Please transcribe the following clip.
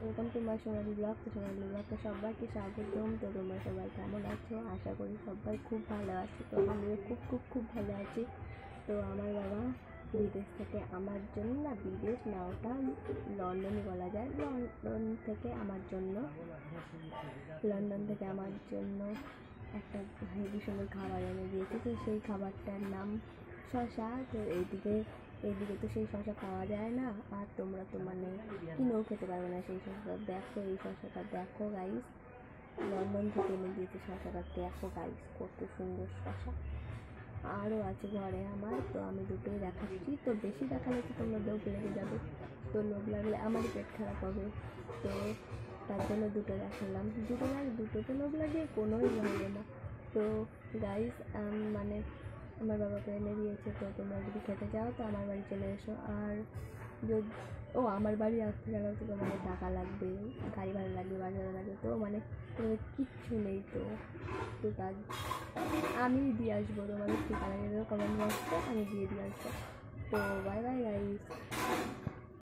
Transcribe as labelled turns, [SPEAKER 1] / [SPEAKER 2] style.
[SPEAKER 1] Welcome to my Sonali blog. তো সোনালি ব্লগটা সবাইকে স্বাগতম। তো তোমরা সবাই কেমন আছো? আশা করি সবাই খুব ভালো আছে। তো আমিও খুব খুব খুব ভালো আছি। তো আমার বাবা বিদেশ থেকে আমার জন্য, না বিদেশ না, ওটা লন্ডনই বলা যায়, লন্ডন থেকে আমার জন্য একটা হেভি সুন্দর খাবার এনে দিয়েছে। তো সেই খাবারটার নাম শশা। তো এইদিকে তো সেই শশা পাওয়া যায় না, আর তোমরা তো মানে কিনেও খেতে পারবে না সেই শশাটা। দেখো এই শশাটা, দেখো গাইস, লন্ডন থেকে এনে দিয়েছে শশাটা। দেখো গাইস কত সুন্দর শশা। আরও আছে ঘরে আমার, তো আমি দুটোই দেখাচ্ছি। তো বেশি দেখালে তো তোমরা লোভ লেগে যাবে, তো লোভ লাগলে আমারই পেট খারাপ হবে। তো তার জন্য দুটো দেখালাম, দুটোতে লোভ লাগে কোনোই হবে না। তো গাইস মানে আমার বাবাকে এনে দিয়েছে। তো তোমরা যদি খেতে চাও তো আমার বাড়ি চলে এসো। আর যদি আমার বাড়ি আসতে গেলেও তো তোমাদের টাকা লাগবে, গাড়ি ভাড়া লাগবে, বাস ভাড়া লাগবে, তো মানে তোমাদের কিচ্ছু নেই। তো তার আমি দিয়ে আসবো, তোমাদের ঠিকানা দিয়ে দেবো কমেন্ট বক্সে, আমি দিয়ে আসবো। তো বাই বাই গাইস।